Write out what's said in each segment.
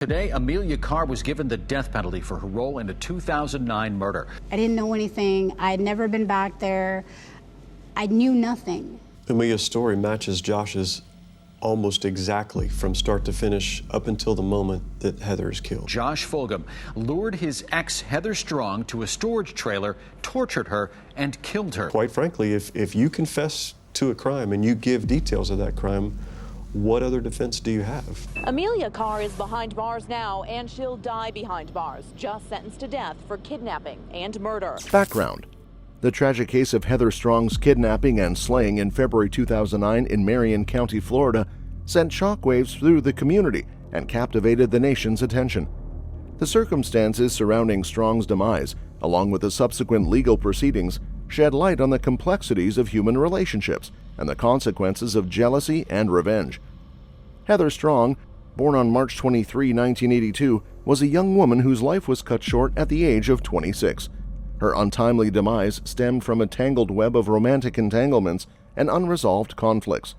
Today, Amelia Carr was given the death penalty for her role in a 2009 murder. I didn't know anything. I had never been back there. I knew nothing. Amelia's story matches Josh's almost exactly from start to finish up until the moment that Heather is killed. Josh Fulgham lured his ex, Heather Strong, to a storage trailer, tortured her, and killed her. Quite frankly, if you confess to a crime and you give details of that crime, what other defense do you have? Amelia Carr is behind bars now, and she'll die behind bars, just sentenced to death for kidnapping and murder. Background: the tragic case of Heather Strong's kidnapping and slaying in February 2009 in Marion County, Florida, sent shockwaves through the community and captivated the nation's attention. The circumstances surrounding Strong's demise, along with the subsequent legal proceedings, shed light on the complexities of human relationships and the consequences of jealousy and revenge. Heather Strong, born on March 23, 1982, was a young woman whose life was cut short at the age of 26. Her untimely demise stemmed from a tangled web of romantic entanglements and unresolved conflicts.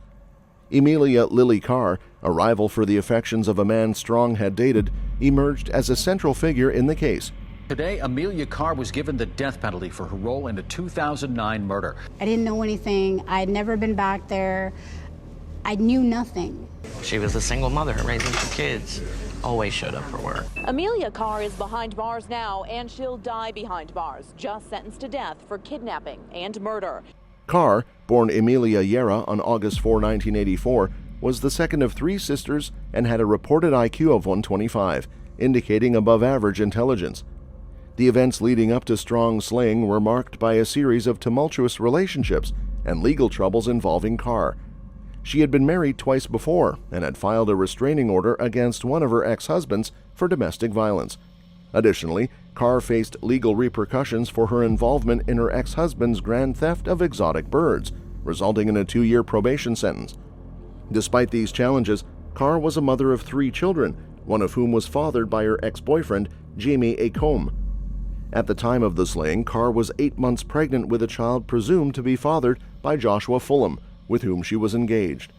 Emilia Lily Carr, a rival for the affections of a man Strong had dated, emerged as a central figure in the case. Today, Amelia Carr was given the death penalty for her role in a 2009 murder. I didn't know anything. I had never been back there. I knew nothing. She was a single mother raising two kids. Always showed up for work. Amelia Carr is behind bars now, and she'll die behind bars, just sentenced to death for kidnapping and murder. Carr, born Emilia Yera on August 4, 1984, was the second of three sisters and had a reported IQ of 125, indicating above-average intelligence. The events leading up to Strong's slaying were marked by a series of tumultuous relationships and legal troubles involving Carr. She had been married twice before and had filed a restraining order against one of her ex-husbands for domestic violence. Additionally, Carr faced legal repercussions for her involvement in her ex-husband's grand theft of exotic birds, resulting in a 2-year probation sentence. Despite these challenges, Carr was a mother of 3 children, one of whom was fathered by her ex-boyfriend, Jamie Acombe. At the time of the slaying, Carr was 8 months pregnant with a child presumed to be fathered by Joshua Fulgham, with whom she was engaged.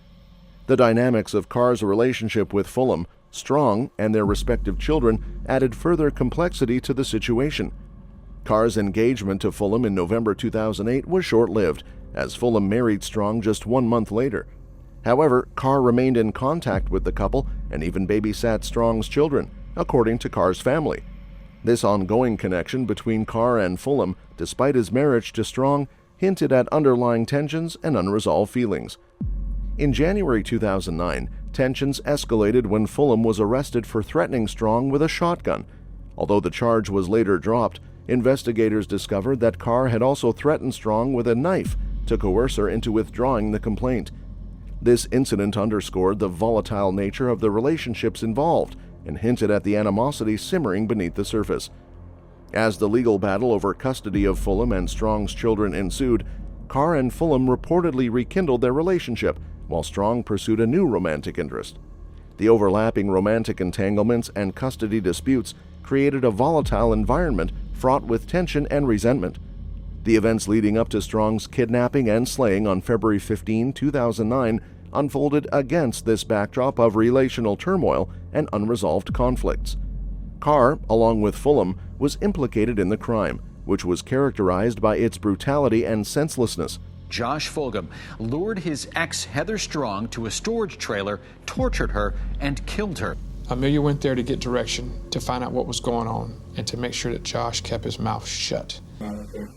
The dynamics of Carr's relationship with Fulgham, Strong, and their respective children added further complexity to the situation. Carr's engagement to Fulgham in November 2008 was short-lived, as Fulgham married Strong just 1 month later. However, Carr remained in contact with the couple and even babysat Strong's children, according to Carr's family. This ongoing connection between Carr and Fulgham, despite his marriage to Strong, hinted at underlying tensions and unresolved feelings. In January 2009, tensions escalated when Fulgham was arrested for threatening Strong with a shotgun. Although the charge was later dropped, investigators discovered that Carr had also threatened Strong with a knife to coerce her into withdrawing the complaint. This incident underscored the volatile nature of the relationships involved and hinted at the animosity simmering beneath the surface. As the legal battle over custody of Fulgham and Strong's children ensued, Carr and Fulgham reportedly rekindled their relationship, while Strong pursued a new romantic interest. The overlapping romantic entanglements and custody disputes created a volatile environment fraught with tension and resentment. The events leading up to Strong's kidnapping and slaying on February 15, 2009 unfolded against this backdrop of relational turmoil and unresolved conflicts. Carr, along with Fulgham, was implicated in the crime, which was characterized by its brutality and senselessness. Josh Fulgham lured his ex, Heather Strong, to a storage trailer, tortured her, and killed her. Amelia went there to get direction, to find out what was going on, and to make sure that Josh kept his mouth shut.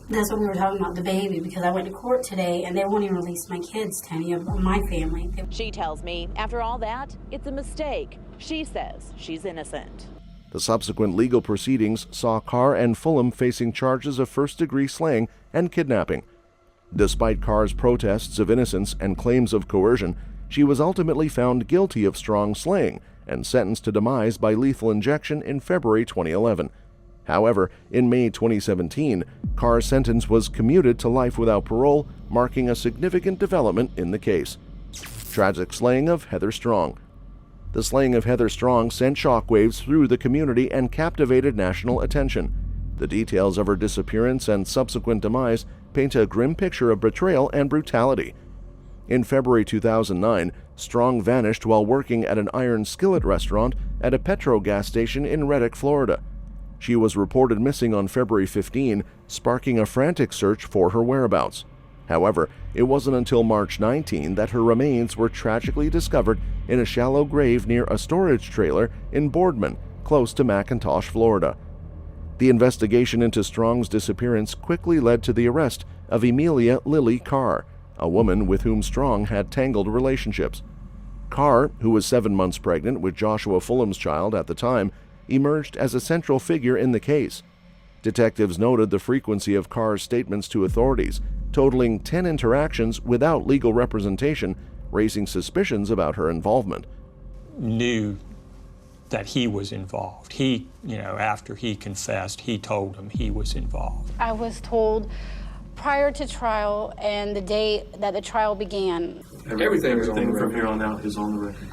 That's what we were talking about, the baby, because I went to court today and they won't even release my kids to any of my family. She tells me, after all that, it's a mistake. She says she's innocent. The subsequent legal proceedings saw Carr and Fulgham facing charges of first-degree slaying and kidnapping. Despite Carr's protests of innocence and claims of coercion, she was ultimately found guilty of Strong slaying and sentenced to demise by lethal injection in February 2011. However, in May 2017, Carr's sentence was commuted to life without parole, marking a significant development in the case. Tragic slaying of Heather Strong. The slaying of Heather Strong sent shockwaves through the community and captivated national attention. The details of her disappearance and subsequent demise paint a grim picture of betrayal and brutality. In February 2009, Strong vanished while working at an Iron Skillet restaurant at a Petro gas station in Reddick, Florida. She was reported missing on February 15, sparking a frantic search for her whereabouts. However, it wasn't until March 19 that her remains were tragically discovered in a shallow grave near a storage trailer in Boardman, close to McIntosh, Florida. The investigation into Strong's disappearance quickly led to the arrest of Emilia Lily Carr, a woman with whom Strong had tangled relationships. Carr, who was 7 months pregnant with Joshua Fulham's child at the time, emerged as a central figure in the case. Detectives noted the frequency of Carr's statements to authorities, totaling 10 interactions without legal representation, raising suspicions about her involvement. Knew that he was involved. He, after he confessed, he told him he was involved. I was told prior to trial and the day that the trial began. Everything from here on out is on the record.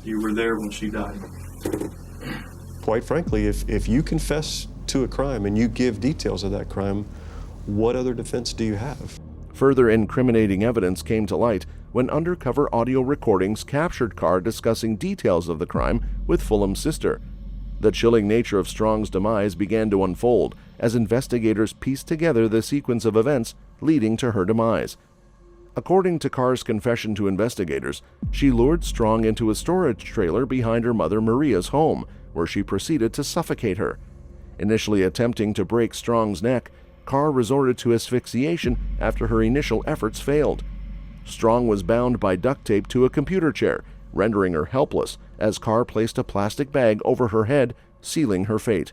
You were there when she died. Quite frankly, if you confess to a crime and you give details of that crime, what other defense do you have? Further incriminating evidence came to light when undercover audio recordings captured Carr discussing details of the crime with Fulham's sister. The chilling nature of Strong's demise began to unfold as investigators pieced together the sequence of events leading to her demise. According to Carr's confession to investigators, she lured Strong into a storage trailer behind her mother Maria's home, where she proceeded to suffocate her. Initially attempting to break Strong's neck, Carr resorted to asphyxiation after her initial efforts failed. Strong was bound by duct tape to a computer chair, rendering her helpless as Carr placed a plastic bag over her head, sealing her fate.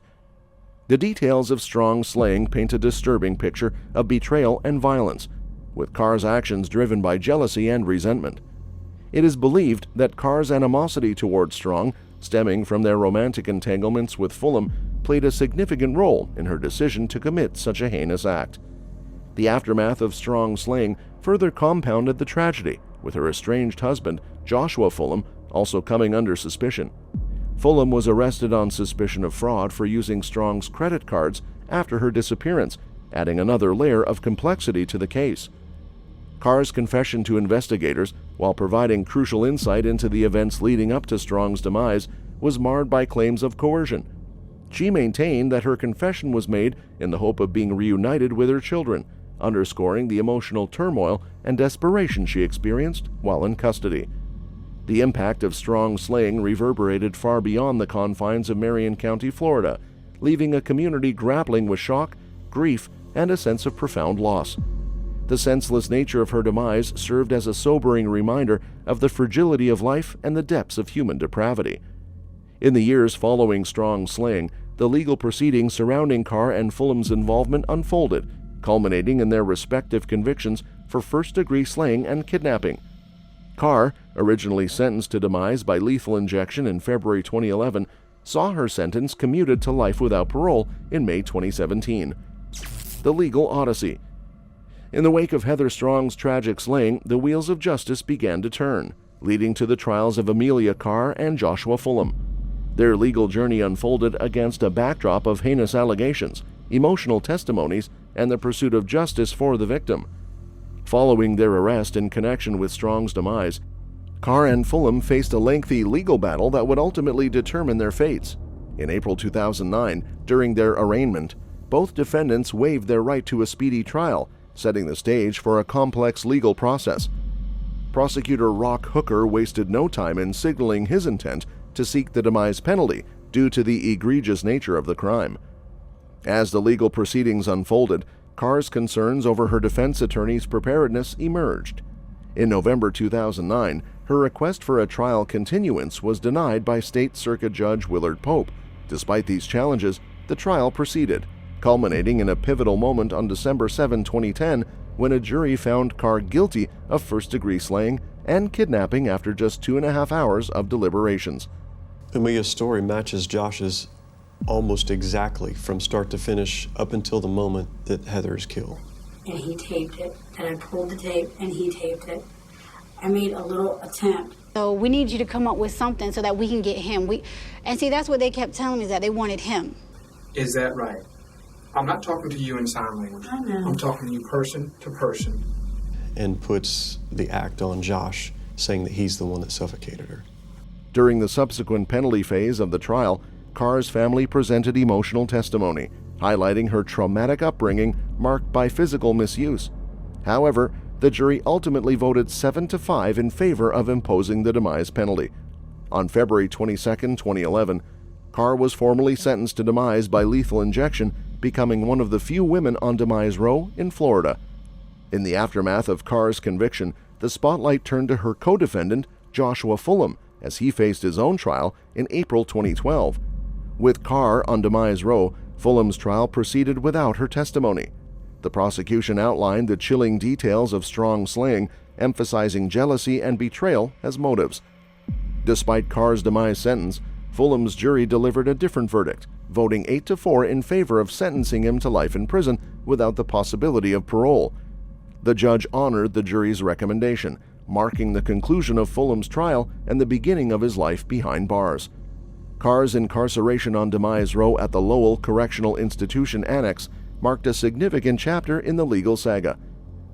The details of Strong's slaying paint a disturbing picture of betrayal and violence, with Carr's actions driven by jealousy and resentment. It is believed that Carr's animosity toward Strong, stemming from their romantic entanglements with Fulham, played a significant role in her decision to commit such a heinous act. The aftermath of Strong's slaying further compounded the tragedy, with her estranged husband, Joshua Fulham, also coming under suspicion. Fulham was arrested on suspicion of fraud for using Strong's credit cards after her disappearance, adding another layer of complexity to the case. Carr's confession to investigators, while providing crucial insight into the events leading up to Strong's demise, was marred by claims of coercion. She maintained that her confession was made in the hope of being reunited with her children, underscoring the emotional turmoil and desperation she experienced while in custody. The impact of Strong's slaying reverberated far beyond the confines of Marion County, Florida, leaving a community grappling with shock, grief, and a sense of profound loss. The senseless nature of her demise served as a sobering reminder of the fragility of life and the depths of human depravity. In the years following Strong's slaying, the legal proceedings surrounding Carr and Fulham's involvement unfolded, culminating in their respective convictions for first-degree slaying and kidnapping. Carr, originally sentenced to demise by lethal injection in February 2011, saw her sentence commuted to life without parole in May 2017. The legal odyssey. In the wake of Heather Strong's tragic slaying, the wheels of justice began to turn, leading to the trials of Emilia Carr and Joshua Fulham. Their legal journey unfolded against a backdrop of heinous allegations, emotional testimonies, and the pursuit of justice for the victim. Following their arrest in connection with Strong's demise, Carr and Fulham faced a lengthy legal battle that would ultimately determine their fates. In April 2009, during their arraignment, both defendants waived their right to a speedy trial, setting the stage for a complex legal process. Prosecutor Rock Hooker wasted no time in signaling his intent to seek the demise penalty due to the egregious nature of the crime. As the legal proceedings unfolded, Carr's concerns over her defense attorney's preparedness emerged. In November 2009, her request for a trial continuance was denied by State Circuit Judge Willard Pope. Despite these challenges, the trial proceeded, culminating in a pivotal moment on December 7, 2010, when a jury found Carr guilty of first-degree slaying and kidnapping after just 2.5 hours of deliberations. Emilia's story matches Josh's almost exactly from start to finish up until the moment that Heather is killed. And he taped it, and I pulled the tape, and he taped it. I made a little attempt. So we need you to come up with something so that we can get him. And see, that's what they kept telling me, is that they wanted him. Is that right? I'm not talking to you in sign language. I know. I'm talking to you person to person. And puts the act on Josh saying that he's the one that suffocated her. During the subsequent penalty phase of the trial, Carr's family presented emotional testimony, highlighting her traumatic upbringing marked by physical misuse. However, the jury ultimately voted 7-5 in favor of imposing the demise penalty. On February 22, 2011, Carr was formally sentenced to demise by lethal injection, becoming one of the few women on demise row in Florida. In the aftermath of Carr's conviction, the spotlight turned to her co-defendant, Joshua Fulham, as he faced his own trial in April 2012. With Carr on demise row, Fulham's trial proceeded without her testimony. The prosecution outlined the chilling details of strong slaying, emphasizing jealousy and betrayal as motives. Despite Carr's demise sentence, Fulham's jury delivered a different verdict, voting 8-4 in favor of sentencing him to life in prison without the possibility of parole. The judge honored the jury's recommendation, marking the conclusion of Fulham's trial and the beginning of his life behind bars. Carr's incarceration on demise row at the Lowell Correctional Institution Annex marked a significant chapter in the legal saga.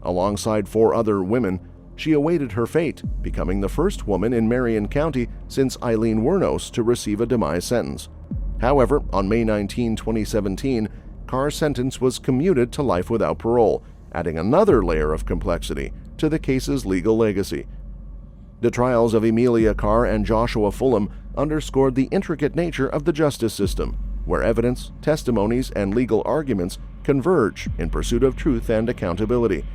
Alongside 4 other women, she awaited her fate, becoming the first woman in Marion County since Eileen Wuornos to receive a demise sentence. However, on May 19, 2017, Carr's sentence was commuted to life without parole, adding another layer of complexity to the case's legal legacy. The trials of Emilia Carr and Joshua Fulham underscored the intricate nature of the justice system, where evidence, testimonies, and legal arguments converge in pursuit of truth and accountability.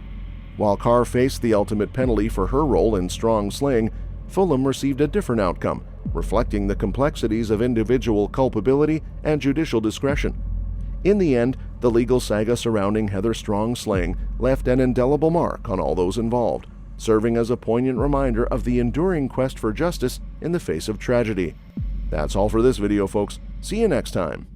While Carr faced the ultimate penalty for her role in strong slaying, Fulham received a different outcome, reflecting the complexities of individual culpability and judicial discretion. In the end, the legal saga surrounding Heather Strong's slaying left an indelible mark on all those involved, serving as a poignant reminder of the enduring quest for justice in the face of tragedy. That's all for this video, folks. See you next time.